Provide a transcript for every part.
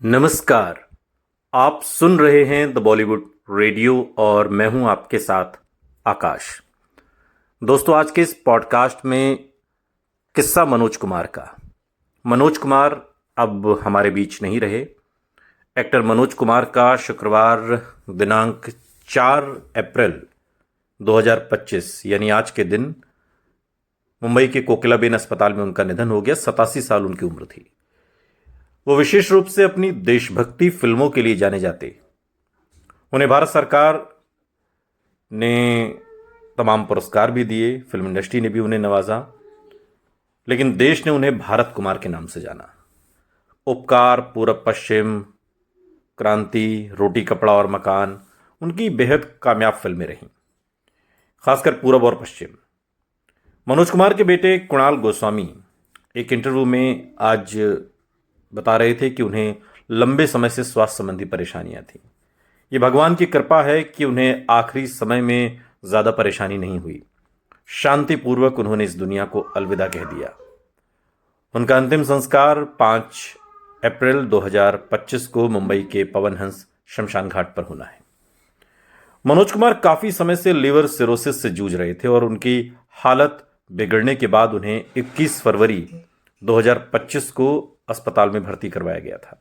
नमस्कार। आप सुन रहे हैं द बॉलीवुड रेडियो और मैं हूं आपके साथ आकाश। दोस्तों, आज के इस पॉडकास्ट में किस्सा मनोज कुमार का। मनोज कुमार अब हमारे बीच नहीं रहे। एक्टर मनोज कुमार का शुक्रवार दिनांक 4 अप्रैल 2025 यानी आज के दिन मुंबई के कोकिलाबेन अस्पताल में उनका निधन हो गया। 87 साल उनकी उम्र थी। वो विशेष रूप से अपनी देशभक्ति फिल्मों के लिए जाने जाते। उन्हें भारत सरकार ने तमाम पुरस्कार भी दिए, फिल्म इंडस्ट्री ने भी उन्हें नवाजा, लेकिन देश ने उन्हें भारत कुमार के नाम से जाना। उपकार, पूरब पश्चिम, क्रांति, रोटी कपड़ा और मकान उनकी बेहद कामयाब फिल्में रहीं, खासकर पूरब और पश्चिम। मनोज कुमार के बेटे कुणाल गोस्वामी एक इंटरव्यू में आज बता रहे थे कि उन्हें लंबे समय से स्वास्थ्य संबंधी परेशानियां थीं। ये भगवान की कृपा है कि उन्हें आखिरी समय में ज़्यादा परेशानी नहीं हुई। शांतिपूर्वक उन्होंने इस दुनिया को अलविदा कह दिया। उनका अंतिम संस्कार 5 अप्रैल 2025 को मुंबई के पवन हंस शमशान घाट पर होना है। मनोज कुमार काफ़ी समय से लिवर सिरोसिस से जूझ रहे थे और उनकी हालत बिगड़ने के बाद उन्हें 21 फरवरी 2025 को अस्पताल में भर्ती करवाया गया था।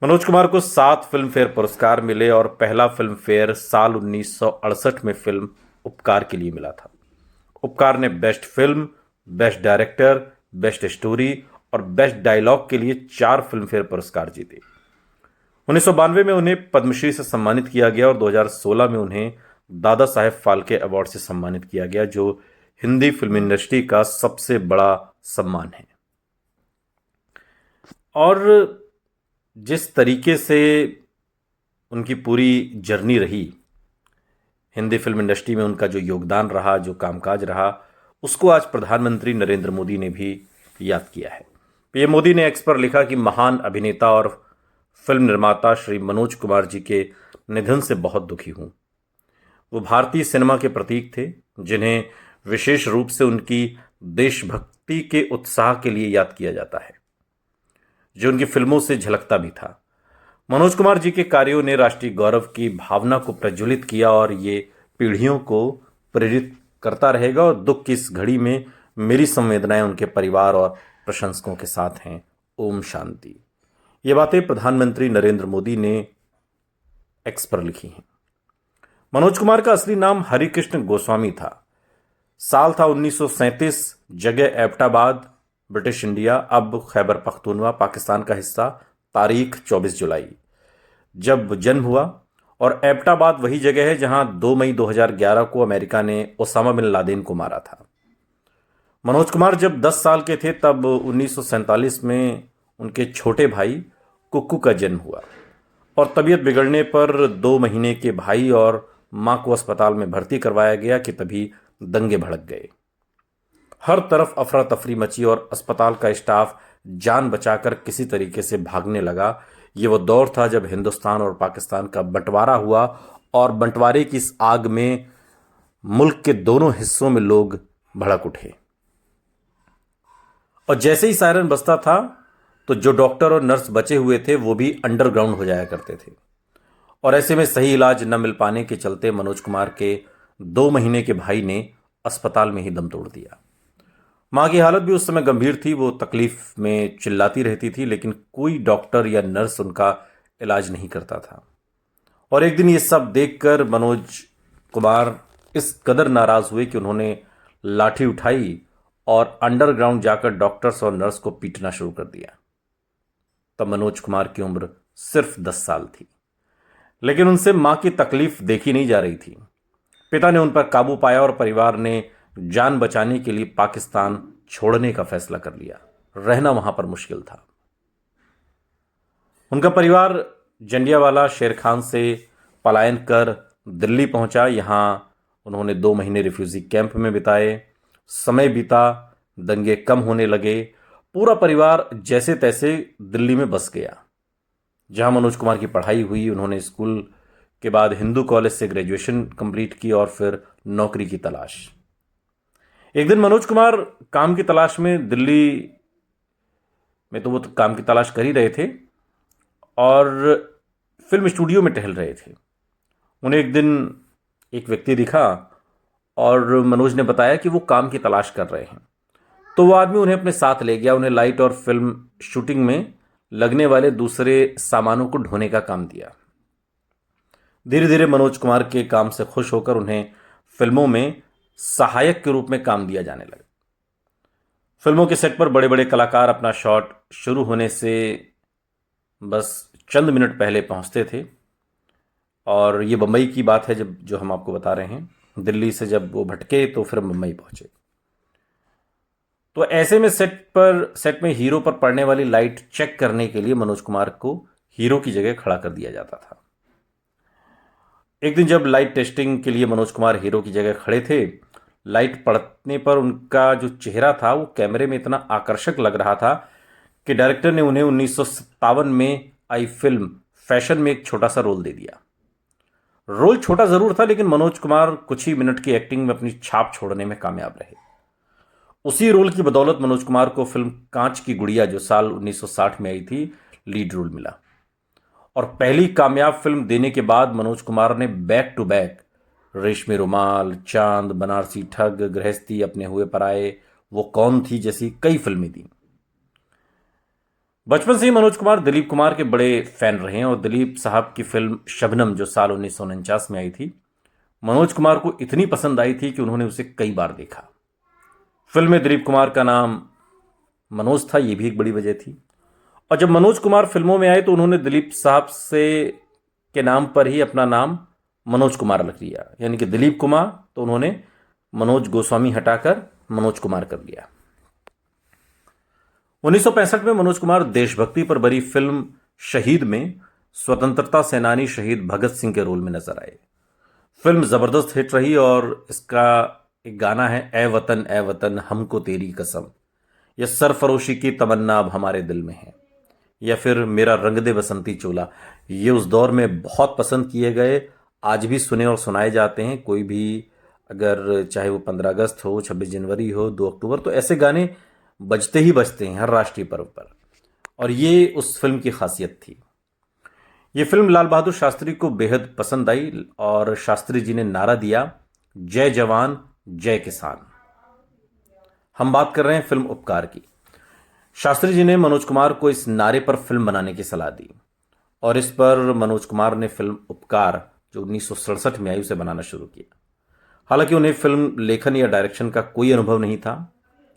मनोज कुमार को 7 फिल्म फेयर पुरस्कार मिले और पहला फिल्म फेयर साल 1968 में फिल्म उपकार के लिए मिला था। उपकार ने best film, best director, best story और बेस्ट डायलॉग के लिए 4 फिल्म फेयर पुरस्कार जीते। 1992 में उन्हें पद्मश्री से सम्मानित किया गया और 2016 में उन्हें दादा साहेब फाल्के अवार्ड से सम्मानित किया गया, जो हिंदी फिल्म इंडस्ट्री का सबसे बड़ा सम्मान है। और जिस तरीके से उनकी पूरी जर्नी रही, हिंदी फिल्म इंडस्ट्री में उनका जो योगदान रहा, जो कामकाज रहा, उसको आज प्रधानमंत्री नरेंद्र मोदी ने भी याद किया है। पीएम मोदी ने एक्स पर लिखा कि महान अभिनेता और फिल्म निर्माता श्री मनोज कुमार जी के निधन से बहुत दुखी हूँ। वो भारतीय सिनेमा के प्रतीक थे, जिन्हें विशेष रूप से उनकी देशभक्ति के उत्साह के लिए याद किया जाता है, जो उनकी फिल्मों से झलकता भी था। मनोज कुमार जी के कार्यों ने राष्ट्रीय गौरव की भावना को प्रज्वलित किया और ये पीढ़ियों को प्रेरित करता रहेगा। और दुख की इस घड़ी में मेरी संवेदनाएं उनके परिवार और प्रशंसकों के साथ हैं। ओम शांति। ये बातें प्रधानमंत्री नरेंद्र मोदी ने एक्स पर लिखी हैं। मनोज कुमार का असली नाम हरिकृष्ण गोस्वामी था। साल था 1937, जगह एबटाबाद, ब्रिटिश इंडिया, अब खैबर पख्तूनवा, पाकिस्तान का हिस्सा। तारीख 24 जुलाई जब जन्म हुआ। और एबटाबाद वही जगह है जहां 2 मई 2011 को अमेरिका ने ओसामा बिन लादेन को मारा था। मनोज कुमार जब 10 साल के थे तब 1947 में उनके छोटे भाई कुक्कू का जन्म हुआ और तबीयत बिगड़ने पर 2 महीने के भाई और मां को अस्पताल में भर्ती करवाया गया कि तभी दंगे भड़क गए। हर तरफ अफरा तफरी मची और अस्पताल का स्टाफ जान बचाकर किसी तरीके से भागने लगा। ये वो दौर था जब हिंदुस्तान और पाकिस्तान का बंटवारा हुआ और बंटवारे की इस आग में मुल्क के दोनों हिस्सों में लोग भड़क उठे। और जैसे ही सायरन बजता था तो जो डॉक्टर और नर्स बचे हुए थे वो भी अंडरग्राउंड हो जाया करते थे। और ऐसे में सही इलाज न मिल पाने के चलते मनोज कुमार के 2 महीने के भाई ने अस्पताल में ही दम तोड़ दिया। मां की हालत भी उस समय गंभीर थी। वो तकलीफ में चिल्लाती रहती थी, लेकिन कोई डॉक्टर या नर्स उनका इलाज नहीं करता था। और एक दिन ये सब देखकर मनोज कुमार इस कदर नाराज हुए कि उन्होंने लाठी उठाई और अंडरग्राउंड जाकर डॉक्टर्स और नर्स को पीटना शुरू कर दिया। तब मनोज कुमार की उम्र सिर्फ 10 साल थी, लेकिन उनसे मां की तकलीफ देखी नहीं जा रही थी। पिता ने उन पर काबू पाया और परिवार ने जान बचाने के लिए पाकिस्तान छोड़ने का फैसला कर लिया। रहना वहां पर मुश्किल था। उनका परिवार जंडियावाला शेर खान से पलायन कर दिल्ली पहुंचा। यहां उन्होंने 2 महीने रिफ्यूजी कैंप में बिताए। समय बीता, दंगे कम होने लगे। पूरा परिवार जैसे तैसे दिल्ली में बस गया, जहां मनोज कुमार की पढ़ाई हुई। उन्होंने स्कूल के बाद हिंदू कॉलेज से ग्रेजुएशन कंप्लीट की और फिर नौकरी की तलाश। एक दिन मनोज कुमार काम की तलाश में दिल्ली में, तो वो काम की तलाश कर ही रहे थे, और फिल्म स्टूडियो में टहल रहे थे। उन्हें एक दिन एक व्यक्ति दिखा और मनोज ने बताया कि वो काम की तलाश कर रहे हैं। तो वो आदमी उन्हें अपने साथ ले गया, उन्हें लाइट और फिल्म शूटिंग में लगने वाले दूसरे सामानों को ढोने का काम दिया। धीरे धीरे मनोज कुमार के काम से खुश होकर उन्हें फिल्मों में सहायक के रूप में काम दिया जाने लगा। फिल्मों के सेट पर बड़े बड़े कलाकार अपना शॉट शुरू होने से बस चंद मिनट पहले पहुंचते थे। और ये बम्बई की बात है जब जो हम आपको बता रहे हैं। दिल्ली से जब वो भटके तो फिर मुंबई पहुंचे। तो ऐसे में सेट में हीरो पर पड़ने वाली लाइट चेक करने के लिए मनोज कुमार को हीरो की जगह खड़ा कर दिया जाता था। एक दिन जब लाइट टेस्टिंग के लिए मनोज कुमार हीरो की जगह खड़े थे, लाइट पड़ने पर उनका जो चेहरा था वो कैमरे में इतना आकर्षक लग रहा था कि डायरेक्टर ने उन्हें 1957 में आई फिल्म फैशन में एक छोटा सा रोल दे दिया। रोल छोटा जरूर था, लेकिन मनोज कुमार कुछ ही मिनट की एक्टिंग में अपनी छाप छोड़ने में कामयाब रहे। उसी रोल की बदौलत मनोज कुमार को फिल्म कांच की गुड़िया जो साल 1960 में आई थी, लीड रोल मिला। और पहली कामयाब फिल्म देने के बाद मनोज कुमार ने बैक टू बैक रेशमी रुमाल, चांद, बनारसी ठग, गृहस्थी, अपने हुए पराए, वो कौन थी जैसी कई फिल्में दी। बचपन से ही मनोज कुमार दिलीप कुमार के बड़े फैन रहे हैं और दिलीप साहब की फिल्म शबनम जो साल 1949 में आई थी, मनोज कुमार को इतनी पसंद आई थी कि उन्होंने उसे कई बार देखा। फिल्म में दिलीप कुमार का नाम मनोज था, यह भी एक बड़ी वजह थी। और जब मनोज कुमार फिल्मों में आए तो उन्होंने दिलीप साहब से के नाम पर ही अपना नाम मनोज कुमार रख लिया, यानी कि दिलीप कुमार, तो उन्होंने मनोज गोस्वामी हटाकर मनोज कुमार कर लिया। 1965 में मनोज कुमार देशभक्ति पर बनी फिल्म शहीद में स्वतंत्रता सेनानी शहीद भगत सिंह के रोल में नजर आए। फिल्म जबरदस्त हिट रही और इसका एक गाना है, ए वतन हमको तेरी कसम, यह सरफरोशी की तमन्ना अब हमारे दिल में है, या फिर मेरा रंग दे बसंती चोला। ये उस दौर में बहुत पसंद किए गए, आज भी सुने और सुनाए जाते हैं। कोई भी अगर चाहे वो 15 अगस्त हो, 26 जनवरी हो, 2 अक्टूबर, तो ऐसे गाने बजते ही बजते हैं हर राष्ट्रीय पर्व पर। और ये उस फिल्म की खासियत थी। ये फिल्म लाल बहादुर शास्त्री को बेहद पसंद आई और शास्त्री जी ने नारा दिया, जय जवान जय किसान। हम बात कर रहे हैं फिल्म उपकार की। शास्त्री जी ने मनोज कुमार को इस नारे पर फिल्म बनाने की सलाह दी और इस पर मनोज कुमार ने फिल्म उपकार जो 1967 में आई उसे बनाना शुरू किया। हालांकि उन्हें फिल्म लेखन या डायरेक्शन का कोई अनुभव नहीं था।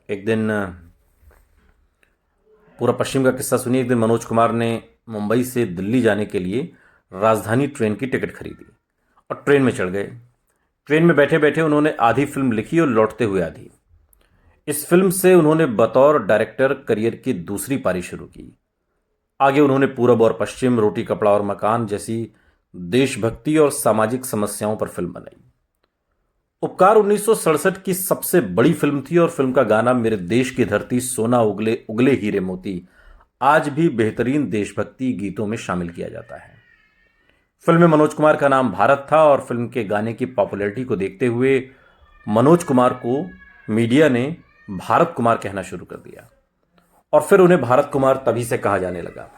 एक दिन पूरा पश्चिम का किस्सा सुनिए। एक दिन मनोज कुमार ने मुंबई से दिल्ली जाने के लिए राजधानी ट्रेन की टिकट खरीदी और ट्रेन में चढ़ गए। ट्रेन में बैठे बैठे उन्होंने आधी फिल्म लिखी और लौटते हुए आधी। इस फिल्म से उन्होंने बतौर डायरेक्टर करियर की दूसरी पारी शुरू की। आगे उन्होंने पूरब और पश्चिम, रोटी कपड़ा और मकान जैसी देशभक्ति और सामाजिक समस्याओं पर फिल्म बनाई। उपकार 1967 की सबसे बड़ी फिल्म थी और फिल्म का गाना मेरे देश की धरती सोना उगले उगले हीरे मोती आज भी बेहतरीन देशभक्ति गीतों में शामिल किया जाता है। फिल्म में मनोज कुमार का नाम भारत था और फिल्म के गाने की पॉपुलैरिटी को देखते हुए मनोज कुमार को मीडिया ने भारत कुमार कहना शुरू कर दिया और फिर उन्हें भारत कुमार तभी से कहा जाने लगा।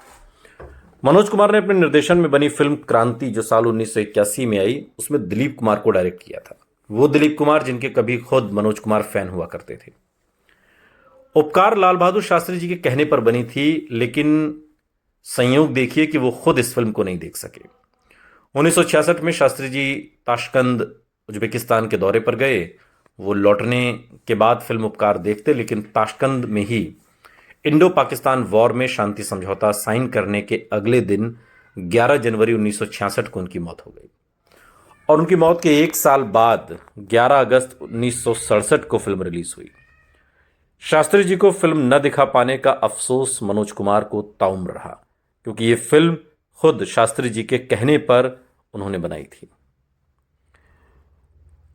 मनोज कुमार ने अपने निर्देशन में बनी फिल्म क्रांति जो साल 1981 में आई, उसमें दिलीप कुमार को डायरेक्ट किया था। वो दिलीप कुमार जिनके कभी खुद मनोज कुमार फैन हुआ करते थे। उपकार लाल बहादुर शास्त्री जी के कहने पर बनी थी, लेकिन संयोग देखिए कि वो खुद इस फिल्म को नहीं देख सके। 1966 में शास्त्री जी ताशकंद उज्बेकिस्तान के दौरे पर गए। वो लौटने के बाद फिल्म उपकार देखते, लेकिन ताशकंद में ही इंडो पाकिस्तान वॉर में शांति समझौता साइन करने के अगले दिन 11 जनवरी 1966 को उनकी मौत हो गई और उनकी मौत के एक साल बाद 11 अगस्त 1967 को फिल्म रिलीज हुई। शास्त्री जी को फिल्म न दिखा पाने का अफसोस मनोज कुमार को ताउम्र रहा, क्योंकि ये फिल्म खुद शास्त्री जी के कहने पर उन्होंने बनाई थी।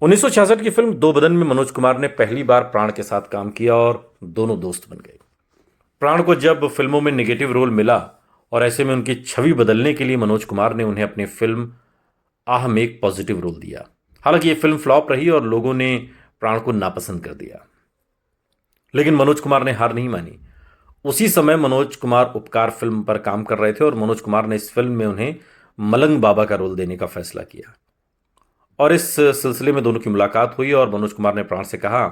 1966 की फिल्म दो बदन में मनोज कुमार ने पहली बार प्राण के साथ काम किया और दोनों दोस्त बन गए। प्राण को जब फिल्मों में नेगेटिव रोल मिला और ऐसे में उनकी छवि बदलने के लिए मनोज कुमार ने उन्हें अपनी फिल्म आह में एक पॉजिटिव रोल दिया। हालांकि यह फिल्म फ्लॉप रही और लोगों ने प्राण को नापसंद कर दिया, लेकिन मनोज कुमार ने हार नहीं मानी। उसी समय मनोज कुमार उपकार फिल्म पर काम कर रहे थे और मनोज कुमार ने इस फिल्म में उन्हें मलंग बाबा का रोल देने का फैसला किया। और इस सिलसिले में दोनों की मुलाकात हुई और मनोज कुमार ने प्राण से कहा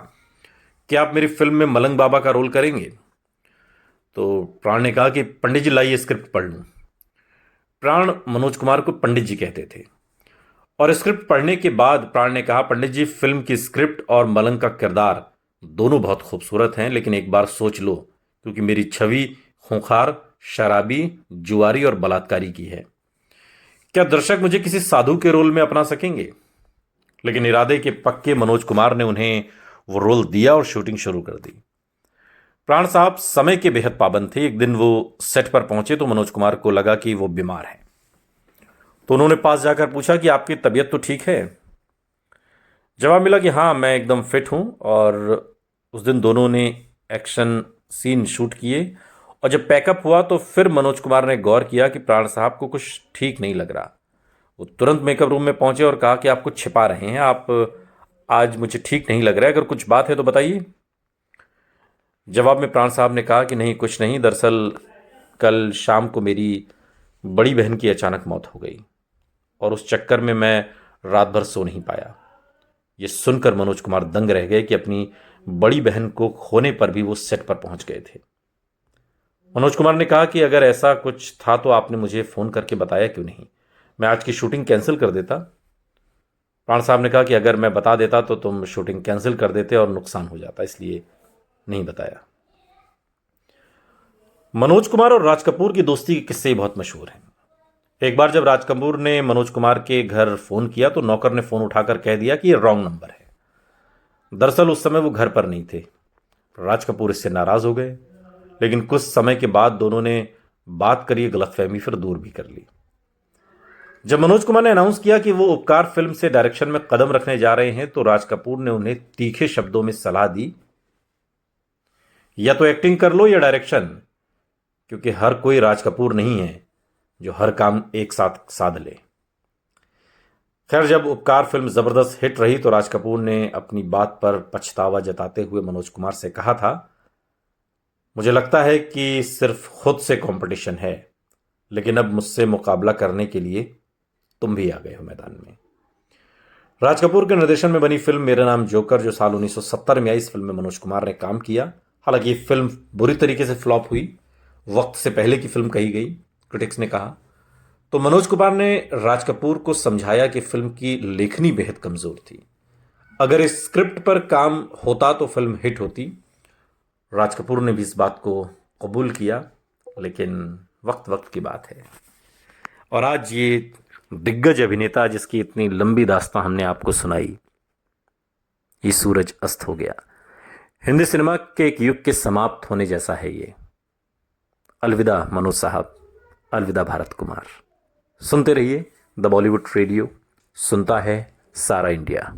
कि आप मेरी फिल्म में मलंग बाबा का रोल करेंगे। तो प्राण ने कहा कि पंडित जी लाइए स्क्रिप्ट पढ़ लूं। प्राण मनोज कुमार को पंडित जी कहते थे और स्क्रिप्ट पढ़ने के बाद प्राण ने कहा, पंडित जी फिल्म की स्क्रिप्ट और मलंग का किरदार दोनों बहुत खूबसूरत हैं, लेकिन एक बार सोच लो, क्योंकि मेरी छवि खूंखार, शराबी, जुआरी और बलात्कारी की है। क्या दर्शक मुझे किसी साधु के रोल में अपना सकेंगे? लेकिन इरादे के पक्के मनोज कुमार ने उन्हें वो रोल दिया और शूटिंग शुरू कर दी। प्राण साहब समय के बेहद पाबंद थे। एक दिन वो सेट पर पहुंचे तो मनोज कुमार को लगा कि वो बीमार है। तो उन्होंने पास जाकर पूछा कि आपकी तबीयत तो ठीक है? जवाब मिला कि हाँ, मैं एकदम फिट हूं। और उस दिन दोनों ने एक्शन सीन शूट किए और जब पैकअप हुआ तो फिर मनोज कुमार ने गौर किया कि प्राण साहब को कुछ ठीक नहीं लग रहा। वो तुरंत मेकअप रूम में पहुंचे और कहा कि आप कुछ छिपा रहे हैं, आप आज मुझे ठीक नहीं लग रहा है, अगर कुछ बात है तो बताइए। जवाब में प्राण साहब ने कहा कि नहीं, कुछ नहीं, दरअसल कल शाम को मेरी बड़ी बहन की अचानक मौत हो गई और उस चक्कर में मैं रात भर सो नहीं पाया। ये सुनकर मनोज कुमार दंग रह गए कि अपनी बड़ी बहन को खोने पर भी वो सेट पर पहुंच गए थे। मनोज कुमार ने कहा कि अगर ऐसा कुछ था तो आपने मुझे फोन करके बताया क्यों नहीं, मैं आज की शूटिंग कैंसिल कर देता। प्राण साहब ने कहा कि अगर मैं बता देता तो तुम शूटिंग कैंसिल कर देते और नुकसान हो जाता, इसलिए नहीं बताया। मनोज कुमार और राज कपूर की दोस्ती के किस्से बहुत मशहूर हैं। एक बार जब राज कपूर ने मनोज कुमार के घर फोन किया तो नौकर ने फोन उठाकर कह दिया कि यह रॉन्ग नंबर है। दरअसल उस समय वो घर पर नहीं थे। राज कपूर इससे नाराज हो गए, लेकिन कुछ समय के बाद दोनों ने बात करी, गलतफहमी फिर दूर भी कर ली। जब मनोज कुमार ने अनाउंस किया कि वो उपकार फिल्म से डायरेक्शन में कदम रखने जा रहे हैं तो राज कपूर ने उन्हें तीखे शब्दों में सलाह दी, या तो एक्टिंग कर लो या डायरेक्शन, क्योंकि हर कोई राज कपूर नहीं है जो हर काम एक साथ साध ले। खैर, जब उपकार फिल्म जबरदस्त हिट रही तो राज कपूर ने अपनी बात पर पछतावा जताते हुए मनोज कुमार से कहा था, मुझे लगता है कि सिर्फ खुद से कंपटीशन है, लेकिन अब मुझसे मुकाबला करने के लिए तुम भी आ गए हो मैदान में। राज कपूर के निर्देशन में बनी फिल्म मेरा नाम जोकर, जो साल 1970 में आई, इस फिल्म में मनोज कुमार ने काम किया। हालांकि ये फिल्म बुरी तरीके से फ्लॉप हुई, वक्त से पहले की फिल्म कही गई, क्रिटिक्स ने कहा। तो मनोज कुमार ने राज कपूर को समझाया कि फिल्म की लेखनी बेहद कमजोर थी, अगर इस स्क्रिप्ट पर काम होता तो फिल्म हिट होती। राज कपूर ने भी इस बात को कबूल किया, लेकिन वक्त वक्त की बात है। और आज ये दिग्गज अभिनेता जिसकी इतनी लंबी दास्तां हमने आपको सुनाई, ये सूरज अस्त हो गया। हिंदी सिनेमा के एक युग के समाप्त होने जैसा है ये। अलविदा मनोज साहब, अलविदा भारत कुमार। सुनते रहिए द बॉलीवुड रेडियो, सुनता है सारा इंडिया।